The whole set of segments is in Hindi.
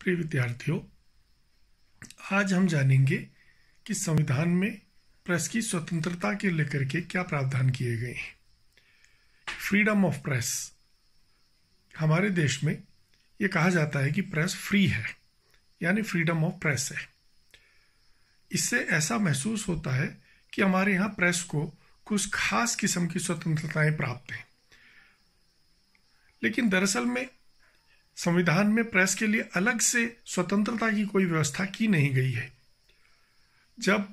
प्रिय विद्यार्थियों, आज हम जानेंगे कि संविधान में प्रेस की स्वतंत्रता के लेकर के क्या प्रावधान किए गए हैं। Freedom of press. हमारे देश में ये कहा जाता है कि प्रेस फ्री है, यानी फ्रीडम ऑफ प्रेस है। इससे ऐसा महसूस होता है कि हमारे यहाँ प्रेस को कुछ खास किस्म की स्वतंत्रताएं प्राप्त हैं, लेकिन दरअसल में संविधान में प्रेस के लिए अलग से स्वतंत्रता की कोई व्यवस्था की नहीं गई है। जब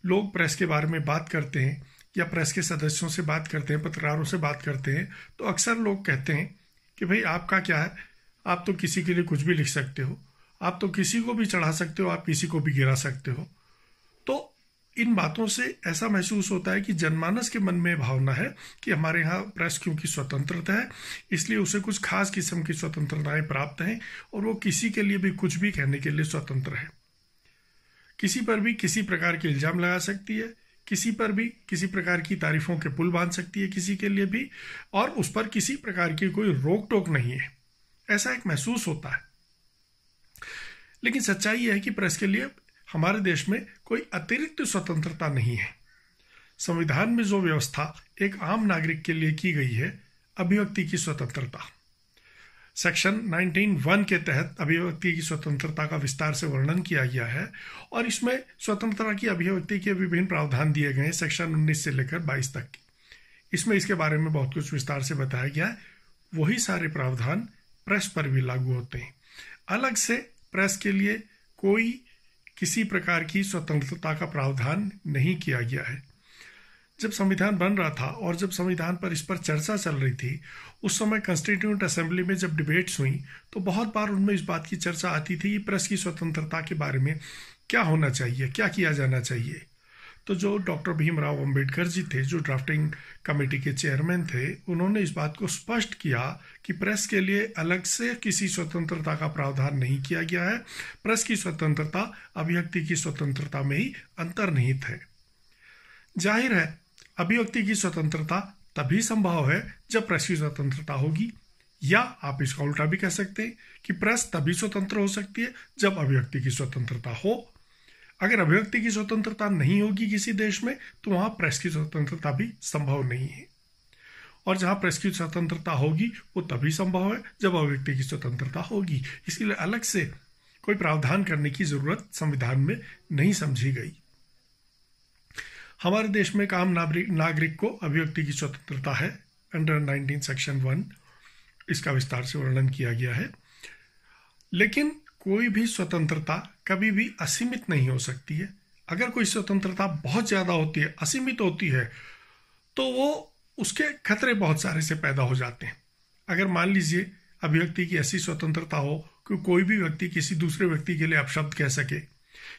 लोग प्रेस के बारे में बात करते हैं या प्रेस के सदस्यों से बात करते हैं, पत्रकारों से बात करते हैं, तो अक्सर लोग कहते हैं कि भाई आपका क्या है, आप तो किसी के लिए कुछ भी लिख सकते हो, आप तो किसी को भी चढ़ा सकते हो, आप किसी को भी गिरा सकते हो। तो इन बातों से ऐसा महसूस होता है कि जनमानस के मन में भावना है कि हमारे यहाँ प्रेस क्योंकि स्वतंत्रता है, इसलिए उसे कुछ खास किस्म की स्वतंत्रताएं प्राप्त हैं और वो किसी के लिए भी कुछ भी कहने के लिए स्वतंत्र है। किसी पर भी किसी प्रकार के इल्जाम लगा सकती है, किसी पर भी किसी प्रकार की तारीफों के पुल बांध सकती है किसी के लिए भी, और उस पर किसी प्रकार की कोई रोक टोक नहीं है, ऐसा एक महसूस होता है। लेकिन सच्चाई है कि प्रेस के लिए हमारे देश में कोई अतिरिक्त स्वतंत्रता नहीं है। संविधान में जो व्यवस्था एक आम नागरिक के लिए की गई है, अभिव्यक्ति की स्वतंत्रता, सेक्शन 19(1) के तहत अभिव्यक्ति की स्वतंत्रता का विस्तार से वर्णन किया गया है और इसमें स्वतंत्रता की अभिव्यक्ति के विभिन्न प्रावधान दिए गए हैं, सेक्शन 19 से लेकर 22 तक की। इसमें इसके बारे में बहुत कुछ विस्तार से बताया गया है। वही सारे प्रावधान प्रेस पर भी लागू होते हैं। अलग से प्रेस के लिए कोई किसी प्रकार की स्वतंत्रता का प्रावधान नहीं किया गया है। जब संविधान बन रहा था और जब संविधान पर इस पर चर्चा चल रही थी, उस समय कॉन्स्टिट्यूएंट असेंबली में जब डिबेट्स हुई तो बहुत बार उनमें इस बात की चर्चा आती थी कि प्रेस की स्वतंत्रता के बारे में क्या होना चाहिए, क्या किया जाना चाहिए। तो जो डॉक्टर भीमराव अंबेडकर जी थे, जो ड्राफ्टिंग कमेटी के चेयरमैन थे, उन्होंने इस बात को स्पष्ट किया कि प्रेस के लिए अलग से किसी स्वतंत्रता का प्रावधान नहीं किया गया है। प्रेस की स्वतंत्रता अभिव्यक्ति की स्वतंत्रता में ही अंतर्निहित है। जाहिर है अभिव्यक्ति की स्वतंत्रता तभी संभव है जब प्रेस की स्वतंत्रता होगी, या आप इसका उल्टा भी कह सकते हैं कि प्रेस तभी स्वतंत्र हो सकती है जब अभिव्यक्ति की स्वतंत्रता हो। अगर अभिव्यक्ति की स्वतंत्रता नहीं होगी किसी देश में, तो वहां प्रेस की स्वतंत्रता भी संभव नहीं है। और जहां प्रेस की स्वतंत्रता होगी वो तभी संभव है जब अभिव्यक्ति की स्वतंत्रता होगी। इसलिए अलग से कोई प्रावधान करने की जरूरत संविधान में नहीं समझी गई। हमारे देश में एक आम नागरिक को अभिव्यक्ति की स्वतंत्रता है, अंडर 19 सेक्शन 1, इसका विस्तार से वर्णन किया गया है। लेकिन कोई भी स्वतंत्रता कभी भी असीमित नहीं हो सकती है। अगर कोई स्वतंत्रता बहुत ज्यादा होती है, असीमित होती है, तो वो उसके खतरे बहुत सारे से पैदा हो जाते हैं। अगर मान लीजिए अभिव्यक्ति की ऐसी स्वतंत्रता हो कि कोई भी व्यक्ति किसी दूसरे व्यक्ति के लिए अपशब्द कह सके,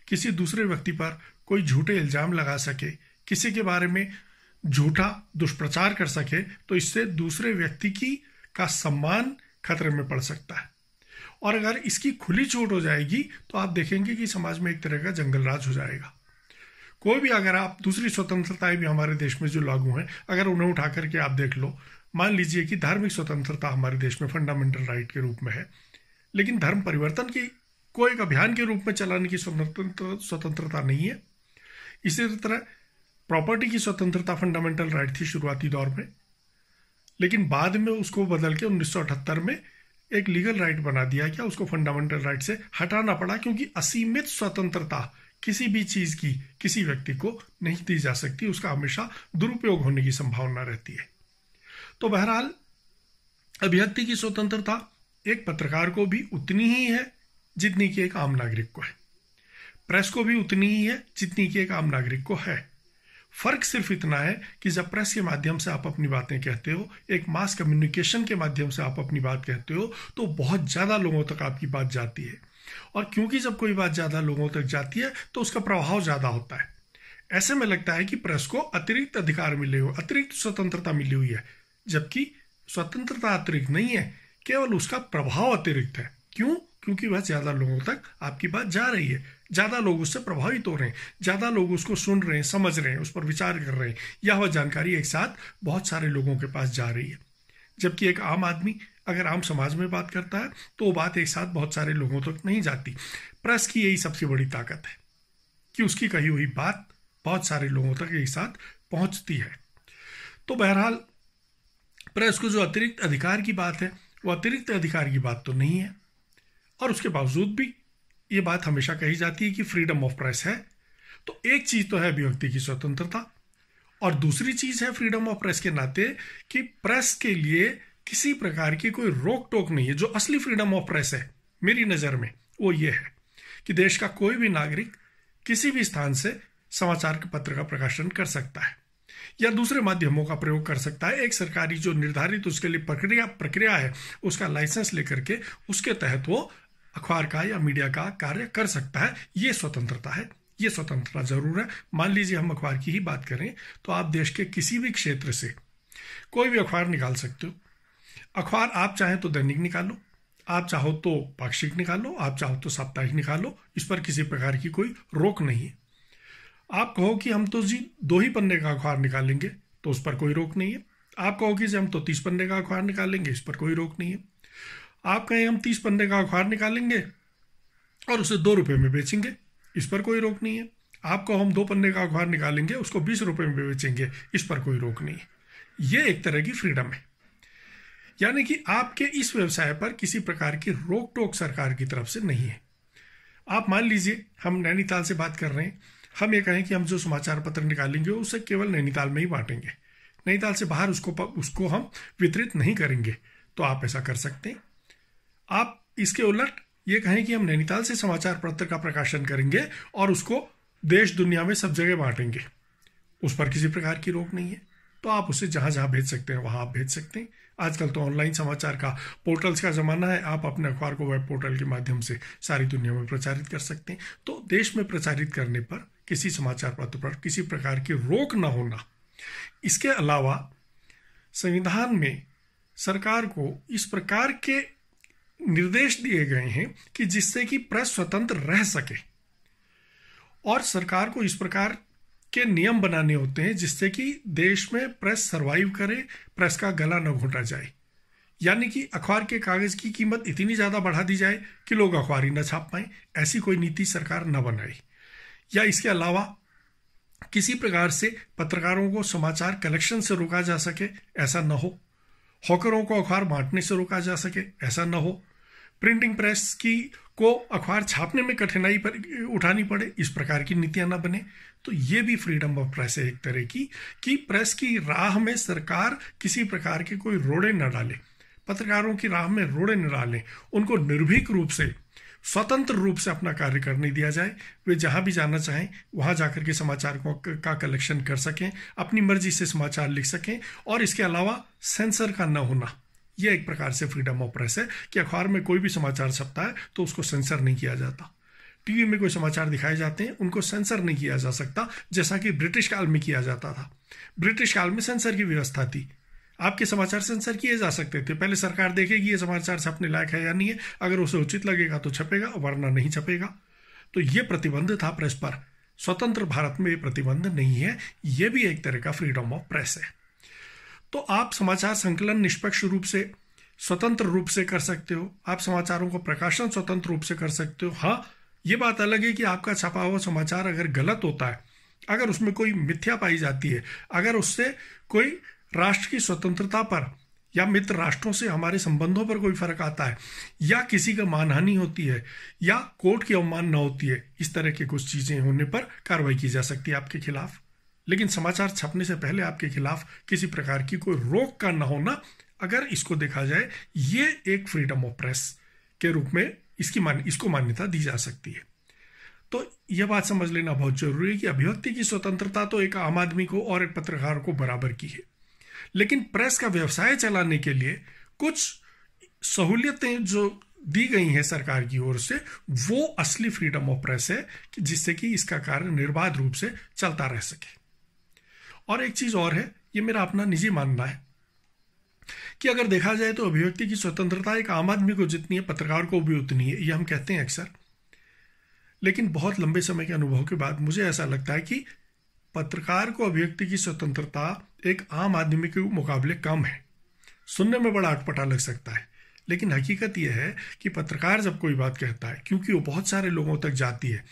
किसी दूसरे व्यक्ति पर कोई झूठे इल्जाम लगा सके, किसी के बारे में झूठा दुष्प्रचार कर सके, तो इससे दूसरे व्यक्ति का सम्मान खतरे में पड़ सकता है। और अगर इसकी खुली छूट हो जाएगी तो आप देखेंगे कि समाज में एक तरह का जंगल राज हो जाएगा। कोई भी, अगर आप दूसरी स्वतंत्रताएं भी हमारे देश में जो लागू हैं, अगर उन्हें उठा करके आप देख लो, मान लीजिए कि धार्मिक स्वतंत्रता हमारे देश में फंडामेंटल राइट के रूप में है, लेकिन धर्म परिवर्तन की कोई एक अभियान के रूप में चलाने की स्वतंत्रता नहीं है। इसी तरह प्रॉपर्टी की स्वतंत्रता फंडामेंटल राइट थी शुरुआती दौर में, लेकिन बाद में उसको बदल के 1978 में एक लीगल राइट बना दिया गया, उसको फंडामेंटल राइट से हटाना पड़ा, क्योंकि असीमित स्वतंत्रता किसी भी चीज की किसी व्यक्ति को नहीं दी जा सकती, उसका हमेशा दुरुपयोग होने की संभावना रहती है। तो बहरहाल अभिव्यक्ति की स्वतंत्रता एक पत्रकार को भी उतनी ही है जितनी कि एक आम नागरिक को है, प्रेस को भी उतनी ही है जितनी कि एक आम नागरिक को है। फर्क सिर्फ इतना है कि जब प्रेस के माध्यम से आप अपनी बातें कहते हो, एक मास कम्युनिकेशन के माध्यम से आप अपनी बात कहते हो, तो बहुत ज्यादा लोगों तक आपकी बात जाती है। और क्योंकि जब कोई बात ज्यादा लोगों तक जाती है तो उसका प्रभाव ज्यादा होता है। ऐसे में लगता है कि प्रेस को अतिरिक्त अधिकार मिले हुए, अतिरिक्त स्वतंत्रता मिली हुई है, जबकि स्वतंत्रता अतिरिक्त नहीं है, केवल उसका प्रभाव अतिरिक्त है। क्यों? क्योंकि वह ज्यादा लोगों तक आपकी बात जा रही है, ज्यादा लोग उससे प्रभावित हो रहे हैं, ज्यादा लोग उसको सुन रहे हैं, समझ रहे हैं, उस पर विचार कर रहे हैं, या वह जानकारी एक साथ बहुत सारे लोगों के पास जा रही है। जबकि एक आम आदमी अगर आम समाज में बात करता है तो वो बात एक साथ बहुत सारे लोगों तक नहीं जाती। प्रेस की यही सबसे बड़ी ताकत है कि उसकी कही हुई बात बहुत सारे लोगों तक एक साथ पहुंचती है। तो बहरहाल प्रेस को जो अतिरिक्त अधिकार की बात है वो अतिरिक्त अधिकार की बात तो नहीं है, और उसके बावजूद भी ये बात हमेशा कही जाती है कि फ्रीडम ऑफ प्रेस है। तो एक चीज तो है अभिव्यक्ति की स्वतंत्रता, और दूसरी चीज है फ्रीडम ऑफ प्रेस के नाते कि प्रेस के लिए किसी प्रकार की कोई रोक टोक नहीं है। जो असली फ्रीडम ऑफ प्रेस है मेरी नज़र में वो ये है कि देश का कोई भी नागरिक किसी भी स्थान से समाचार पत्र का प्रकाशन कर सकता है या दूसरे माध्यमों का प्रयोग कर सकता है। एक सरकारी जो निर्धारित उसके लिए प्रक्रिया है उसका लाइसेंस लेकर के उसके तहत वो अखबार का या मीडिया का कार्य कर सकता है। ये स्वतंत्रता है, ये स्वतंत्रता जरूर है। मान लीजिए हम अखबार की ही बात करें तो आप देश के किसी भी क्षेत्र से कोई भी अखबार निकाल सकते हो। अखबार आप चाहें तो दैनिक निकालो, आप चाहो तो पाक्षिक निकालो, आप चाहो तो साप्ताहिक निकालो, इस पर किसी प्रकार की कोई रोक नहीं है। आप कहो कि हम तो जी 2 ही पन्ने का अखबार निकालेंगे तो उस पर कोई रोक नहीं है। आप कहो कि हम तो 30 पन्ने का अखबार निकालेंगे, इस पर कोई रोक नहीं है। आप कहें हम 30 पन्ने का अखबार निकालेंगे और उसे 2 रुपये में बेचेंगे, इस पर कोई रोक नहीं है। आप कहो हम 2 पन्ने का अखबार निकालेंगे उसको 20 रुपये में बेचेंगे, इस पर कोई रोक नहीं है। ये एक तरह की फ्रीडम है, यानी कि आपके इस व्यवसाय पर किसी प्रकार की रोक टोक सरकार की तरफ से नहीं है। आप मान लीजिए हम नैनीताल से बात कर रहे हैं, हम ये कहें कि हम जो समाचार पत्र निकालेंगे उसे केवल नैनीताल में ही बांटेंगे, नैनीताल से बाहर उसको हम वितरित नहीं करेंगे, तो आप ऐसा कर सकते हैं। आप इसके उलट ये कहें कि हम नैनीताल से समाचार पत्र का प्रकाशन करेंगे और उसको देश दुनिया में सब जगह बांटेंगे, उस पर किसी प्रकार की रोक नहीं है। तो आप उसे जहां जहां भेज सकते हैं वहां आप भेज सकते हैं। आजकल तो ऑनलाइन समाचार का पोर्टल्स का ज़माना है, आप अपने अखबार को वेब पोर्टल के माध्यम से सारी दुनिया में प्रचारित कर सकते हैं। तो देश में प्रचारित करने पर किसी समाचार पत्र पर किसी प्रकार की रोक न होना। इसके अलावा संविधान में सरकार को इस प्रकार के निर्देश दिए गए हैं कि जिससे कि प्रेस स्वतंत्र रह सके, और सरकार को इस प्रकार के नियम बनाने होते हैं जिससे कि देश में प्रेस सरवाइव करे, प्रेस का गला न घोटा जाए। यानी कि अखबार के कागज की कीमत इतनी ज़्यादा बढ़ा दी जाए कि लोग अखबार ही न छाप पाएं, ऐसी कोई नीति सरकार न बनाए। या इसके अलावा किसी प्रकार से पत्रकारों को समाचार कलेक्शन से रोका जा सके, ऐसा न हो। हॉकरों को अखबार बांटने से रोका जा सके, ऐसा न हो। प्रिंटिंग प्रेस को अखबार छापने में कठिनाई पर उठानी पड़े, इस प्रकार की नीतियां न बने। तो ये भी फ्रीडम ऑफ प्रेस है एक तरह की, कि प्रेस की राह में सरकार किसी प्रकार के कोई रोड़े न डाले, पत्रकारों की राह में रोड़े न डालें, उनको निर्भीक रूप से स्वतंत्र रूप से अपना कार्य करने दिया जाए। वे जहां भी जाना चाहें वहां जाकर के समाचार का कलेक्शन कर सकें, अपनी मर्जी से समाचार लिख सकें, और इसके अलावा सेंसर का न होना। यह एक प्रकार से फ्रीडम ऑफ प्रेस है कि अखबार में कोई भी समाचार छपता है तो उसको सेंसर नहीं किया जाता। टीवी में कोई समाचार दिखाए जाते हैं उनको सेंसर नहीं किया जा सकता, जैसा कि ब्रिटिश काल में किया जाता था। ब्रिटिश काल में सेंसर की व्यवस्था थी, आपके समाचार सेंसर किए जा सकते थे। पहले सरकार देखेगी ये समाचार छपने लायक है या नहीं है, अगर उसे उचित लगेगा तो छपेगा, वरना नहीं छपेगा। तो ये प्रतिबंध था प्रेस पर। स्वतंत्र भारत में ये प्रतिबंध नहीं है। ये भी एक तरह का फ्रीडम ऑफ प्रेस है। तो आप समाचार संकलन निष्पक्ष रूप से, स्वतंत्र रूप से कर सकते हो, आप समाचारों को प्रकाशन स्वतंत्र रूप से कर सकते हो। हाँ, ये बात अलग है कि आपका छपा हुआ समाचार अगर गलत होता है, अगर उसमें कोई मिथ्या पाई जाती है, अगर उससे कोई राष्ट्र की स्वतंत्रता पर या मित्र राष्ट्रों से हमारे संबंधों पर कोई फर्क आता है, या किसी का मानहानि होती है, या कोर्ट की अवमानना होती है, इस तरह की कुछ चीजें होने पर कार्रवाई की जा सकती है आपके खिलाफ। लेकिन समाचार छपने से पहले आपके खिलाफ किसी प्रकार की कोई रोक का न होना, अगर इसको देखा जाए, ये एक फ्रीडम ऑफ प्रेस के रूप में इसको मान्यता दी जा सकती है। तो यह बात समझ लेना बहुत जरूरी है कि अभिव्यक्ति की स्वतंत्रता तो एक आम आदमी को और एक पत्रकार को बराबर की है, लेकिन प्रेस का व्यवसाय चलाने के लिए कुछ सहूलियतें जो दी गई हैं सरकार की ओर से, वो असली फ्रीडम ऑफ प्रेस है कि जिससे कि इसका कार्य निर्बाध रूप से चलता रह सके। और एक चीज और है, ये मेरा अपना निजी मानना है कि अगर देखा जाए तो अभिव्यक्ति की स्वतंत्रता एक आम आदमी को जितनी है, पत्रकार को भी उतनी है। ये हम कहते हैं अक्सर, लेकिन बहुत लंबे समय के अनुभव के बाद मुझे ऐसा लगता है कि पत्रकार को अभिव्यक्ति की स्वतंत्रता एक आम आदमी के मुकाबले कम है। सुनने में बड़ा अटपटा लग सकता है, लेकिन हकीकत यह है कि पत्रकार जब कोई बात कहता है, क्योंकि वो बहुत सारे लोगों तक जाती है,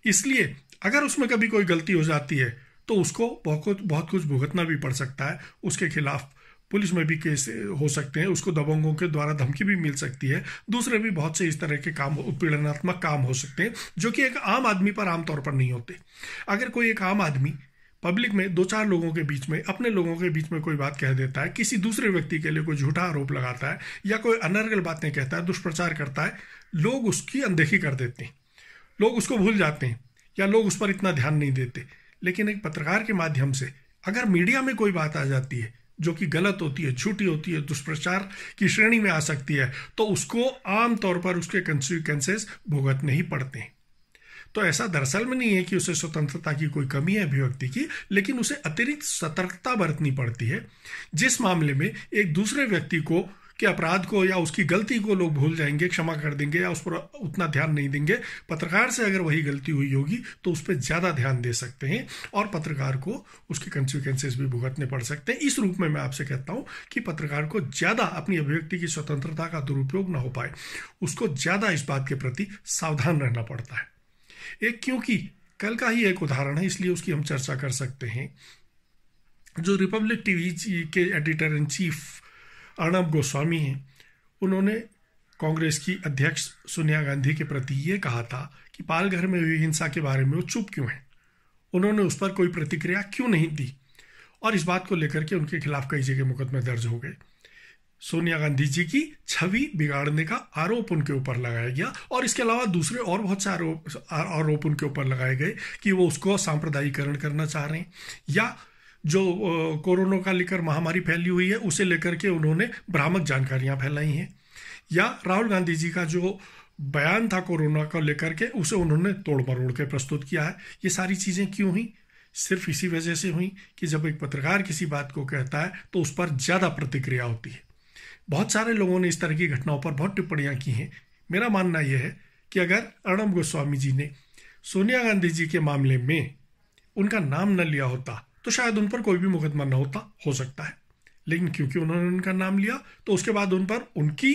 इसलिए अगर उसमें कभी कोई गलती हो जाती है तो उसको बहुत कुछ भुगतना भी पड़ सकता है। उसके खिलाफ पुलिस में भी केस हो सकते हैं, उसको दबंगों के द्वारा धमकी भी मिल सकती है, दूसरे भी बहुत से इस तरह के काम, उत्पीड़नात्मक काम हो सकते हैं जो कि एक आम आदमी पर आमतौर पर नहीं होते। अगर कोई एक आम आदमी पब्लिक में 2-4 लोगों के बीच में, अपने लोगों के बीच में कोई बात कह देता है, किसी दूसरे व्यक्ति के लिए कोई झूठा आरोप लगाता है या कोई अनर्गल बातें कहता है, दुष्प्रचार करता है, लोग उसकी अनदेखी कर देते हैं, लोग उसको भूल जाते हैं या लोग उस पर इतना ध्यान नहीं देते। लेकिन एक पत्रकार के माध्यम से अगर मीडिया में कोई बात आ जाती है जो कि गलत होती है, झूठी होती है, दुष्प्रचार की श्रेणी में आ सकती है, तो उसको आमतौर पर उसके कंसिक्वेंसेस भुगतने ही पड़ते हैं। तो ऐसा दरअसल में नहीं है कि उसे स्वतंत्रता की कोई कमी है अभिव्यक्ति की, लेकिन उसे अतिरिक्त सतर्कता बरतनी पड़ती है। जिस मामले में एक दूसरे व्यक्ति को के अपराध को या उसकी गलती को लोग भूल जाएंगे, क्षमा कर देंगे या उस पर उतना ध्यान नहीं देंगे, पत्रकार से अगर वही गलती हुई होगी तो उस पर ज़्यादा ध्यान दे सकते हैं और पत्रकार को उसके कंसिक्वेंसेस भी भुगतने पड़ सकते हैं। इस रूप में मैं आपसे कहता हूं कि पत्रकार को ज़्यादा अपनी अभिव्यक्ति की स्वतंत्रता का दुरुपयोग ना हो पाए, उसको ज़्यादा इस बात के प्रति सावधान रहना पड़ता है। क्योंकि कल का ही एक उदाहरण है, इसलिए उसकी हम चर्चा कर सकते हैं। जो रिपब्लिक टीवी के editor in chief Arnab Goswami हैं, उन्होंने कांग्रेस की अध्यक्ष सोनिया गांधी के प्रति ये कहा था कि पालघर में हुई हिंसा के बारे में वो चुप क्यों हैं, उन्होंने उस पर कोई प्रतिक्रिया क्यों नहीं दी, और इस बात को लेकर के उनके खिलाफ कई जगह मुकदमे दर्ज हो गए। सोनिया गांधी जी की छवि बिगाड़ने का आरोप उनके ऊपर लगाया गया और इसके अलावा दूसरे और बहुत से आरोप उनके ऊपर लगाए गए कि वो उसको सांप्रदायिकरण करना चाह रहे हैं, या जो कोरोना का लेकर महामारी फैली हुई है उसे लेकर के उन्होंने भ्रामक जानकारियां फैलाई हैं, या राहुल गांधी जी का जो बयान था कोरोना को लेकर के उसे उन्होंने तोड़ मरोड़ के प्रस्तुत किया है। ये सारी चीज़ें क्यों हुई? सिर्फ इसी वजह से हुई कि जब एक पत्रकार किसी बात को कहता है तो उस पर ज़्यादा प्रतिक्रिया होती है। बहुत सारे लोगों ने इस तरह की घटनाओं पर बहुत टिप्पणियां की हैं। मेरा मानना यह है कि अगर अर्णब गोस्वामी जी ने सोनिया गांधी जी के मामले में उनका नाम न लिया होता तो शायद उन पर कोई भी मुकदमा न होता, हो सकता है, लेकिन क्योंकि उन्होंने उनका नाम लिया तो उसके बाद उन पर उनकी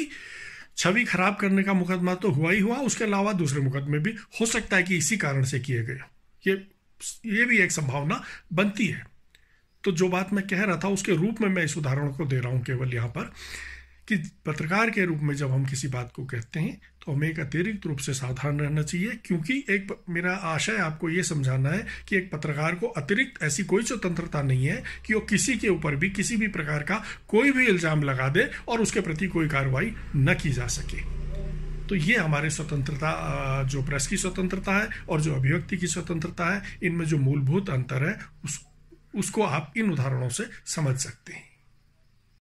छवि खराब करने का मुकदमा तो हुआ ही हुआ, उसके अलावा दूसरे मुकदमे भी हो सकता है कि इसी कारण से किए गए। ये भी एक संभावना बनती है। तो जो बात मैं कह रहा था उसके रूप में मैं इस उदाहरण को दे रहा हूं केवल यहाँ पर कि पत्रकार के रूप में जब हम किसी बात को कहते हैं तो हमें एक अतिरिक्त रूप से सावधान रहना चाहिए, क्योंकि मेरा आशय आपको ये समझाना है कि एक पत्रकार को अतिरिक्त ऐसी कोई स्वतंत्रता नहीं है कि वो किसी के ऊपर भी किसी भी प्रकार का कोई भी इल्जाम लगा दे और उसके प्रति कोई कार्रवाई न की जा सके। तो ये हमारे स्वतंत्रता, जो प्रेस की स्वतंत्रता है और जो अभिव्यक्ति की स्वतंत्रता है, इनमें जो मूलभूत अंतर है उसको आप इन उदाहरणों से समझ सकते हैं।